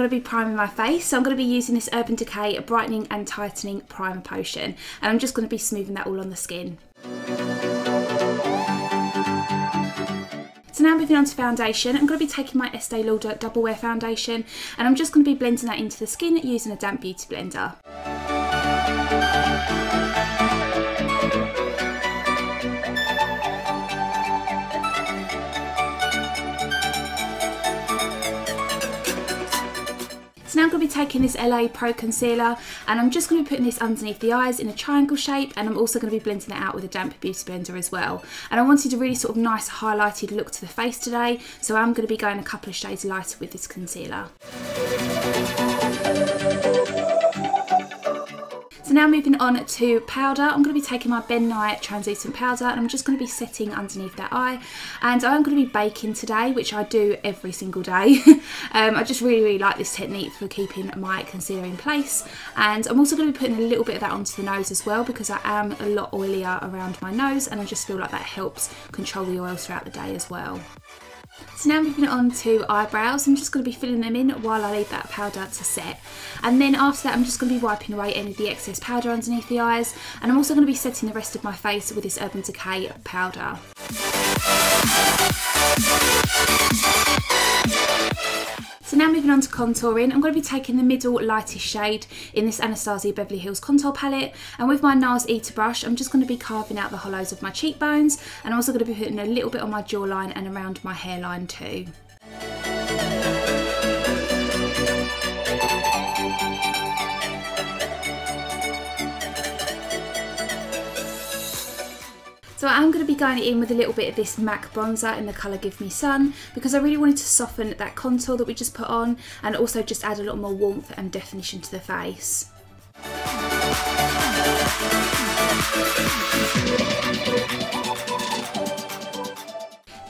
going to be priming my face. So I'm going to be using this Urban Decay Brightening and Tightening Primer Potion. And I'm just going to be smoothing that all on the skin. So now moving on to foundation, I'm going to be taking my Estee Lauder Double Wear Foundation and I'm just going to be blending that into the skin using a damp beauty blender. So now I'm going to be taking this LA Pro Concealer and I'm just going to be putting this underneath the eyes in a triangle shape, and I'm also going to be blending it out with a damp beauty blender as well. And I wanted a really sort of nice highlighted look to the face today, so I'm going to be going a couple of shades lighter with this concealer. So now moving on to powder, I'm going to be taking my Ben Nye translucent powder and I'm just going to be setting underneath that eye, and I'm going to be baking today, which I do every single day. I just really like this technique for keeping my concealer in place, and I'm also going to be putting a little bit of that onto the nose as well because I am a lot oilier around my nose and I just feel like that helps control the oils throughout the day as well. So now moving on to eyebrows, I'm just going to be filling them in while I leave that powder to set. And then after that I'm just going to be wiping away any of the excess powder underneath the eyes, and I'm also going to be setting the rest of my face with this Urban Decay powder. So now moving on to contouring, I'm going to be taking the middle lightest shade in this Anastasia Beverly Hills contour palette, and with my NARS Eater brush I'm just going to be carving out the hollows of my cheekbones, and I'm also going to be putting a little bit on my jawline and around my hairline too. So I'm going to be going in with a little bit of this MAC bronzer in the colour Give Me Sun because I really wanted to soften that contour that we just put on and also just add a lot more warmth and definition to the face.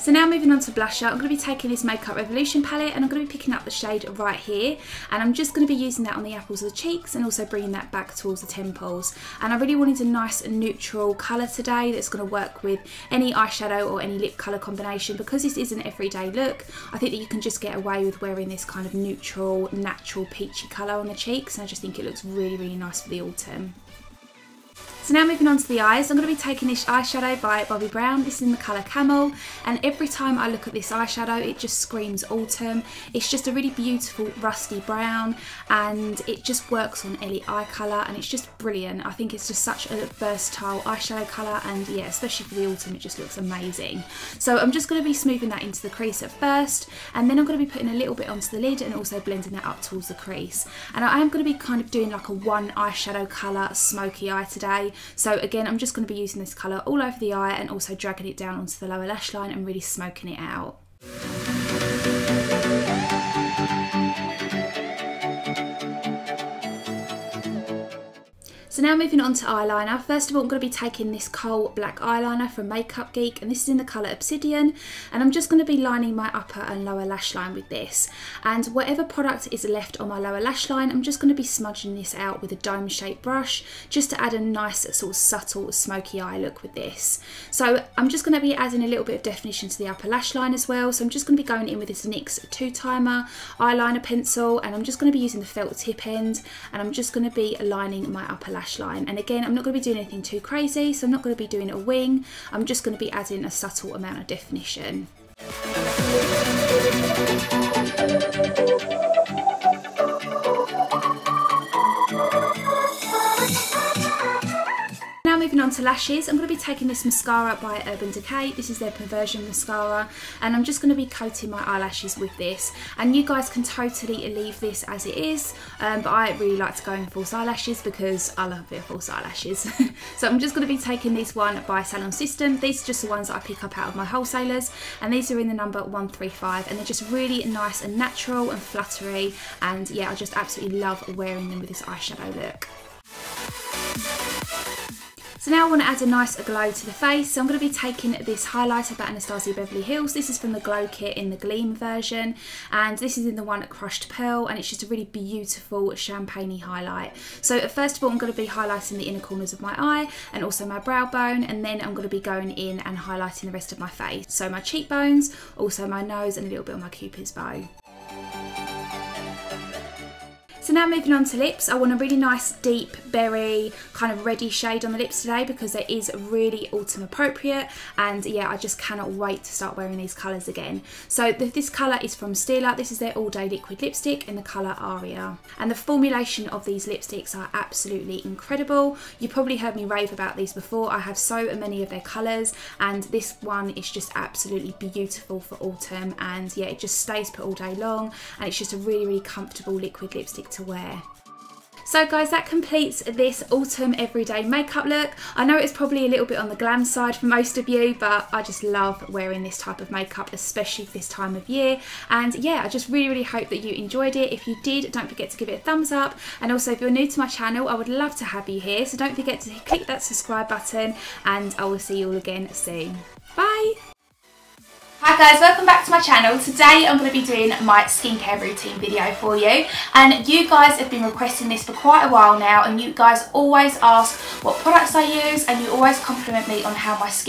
So now moving on to blusher, I'm going to be taking this Makeup Revolution palette and I'm going to be picking up the shade right here, and I'm just going to be using that on the apples of the cheeks and also bringing that back towards the temples. And I really wanted a nice neutral colour today that's going to work with any eyeshadow or any lip colour combination. Because this is an everyday look, I think that you can just get away with wearing this kind of neutral, natural peachy colour on the cheeks, and I just think it looks really nice for the autumn. So now moving on to the eyes, I'm going to be taking this eyeshadow by Bobbi Brown. This is in the colour Camel, and every time I look at this eyeshadow it just screams autumn. It's just a really beautiful rusty brown and it just works on any eye colour and it's just brilliant. I think it's just such a versatile eyeshadow colour, and yeah, especially for the autumn it just looks amazing. So I'm just going to be smoothing that into the crease at first, and then I'm going to be putting a little bit onto the lid and also blending that up towards the crease. And I am going to be kind of doing like a one eyeshadow colour smoky eye today. So again, I'm just going to be using this colour all over the eye and also dragging it down onto the lower lash line and really smoking it out. So now moving on to eyeliner. First of all, I'm going to be taking this coal black eyeliner from Makeup Geek, and this is in the colour Obsidian, and I'm just going to be lining my upper and lower lash line with this. And whatever product is left on my lower lash line, I'm just going to be smudging this out with a dome shaped brush just to add a nice sort of subtle smoky eye look with this. So I'm just going to be adding a little bit of definition to the upper lash line as well. So I'm just going to be going in with this NYX 2-timer eyeliner pencil, and I'm just going to be using the felt tip end, and I'm just going to be lining my upper lash line. And again, I'm not going to be doing anything too crazy, so I'm not going to be doing a wing. I'm just going to be adding a subtle amount of definition. Now moving on to lashes, I'm going to be taking this mascara by Urban Decay. This is their Perversion mascara, and I'm just going to be coating my eyelashes with this. And you guys can totally leave this as it is, but I really like to go in false eyelashes because I love a bit of false eyelashes. So I'm just going to be taking this one by Salon System. These are just the ones that I pick up out of my wholesalers, and these are in the number 135, and they're just really nice and natural and fluttery, and yeah, I just absolutely love wearing them with this eyeshadow look. So now I want to add a nice glow to the face, so I'm going to be taking this highlighter by Anastasia Beverly Hills. This is from the Glow Kit in the Gleam version, and this is in the one Crushed Pearl, and it's just a really beautiful champagne-y highlight. So first of all, I'm going to be highlighting the inner corners of my eye and also my brow bone, and then I'm going to be going in and highlighting the rest of my face. So my cheekbones, also my nose, and a little bit on my Cupid's bow. So now moving on to lips, I want a really nice deep berry kind of reddy shade on the lips today because it is really autumn appropriate, and yeah, I just cannot wait to start wearing these colours again. So this colour is from STILA. This is their all day liquid lipstick in the colour ARIA, and the formulation of these lipsticks are absolutely incredible. You probably heard me rave about these before. I have so many of their colours, and this one is just absolutely beautiful for autumn, and yeah, it just stays put all day long, and it's just a really comfortable liquid lipstick to wear. So guys, that completes this autumn everyday makeup look. I know it's probably a little bit on the glam side for most of you, but I just love wearing this type of makeup, especially for this time of year. And yeah, I just really hope that you enjoyed it. If you did, don't forget to give it a thumbs up. And also, if you're new to my channel, I would love to have you here. So don't forget to click that subscribe button, and I will see you all again soon. Bye! Hi guys, welcome back to my channel. Today I'm going to be doing my skincare routine video for you, and you guys have been requesting this for quite a while now, and you guys always ask what products I use, and you always compliment me on how my skin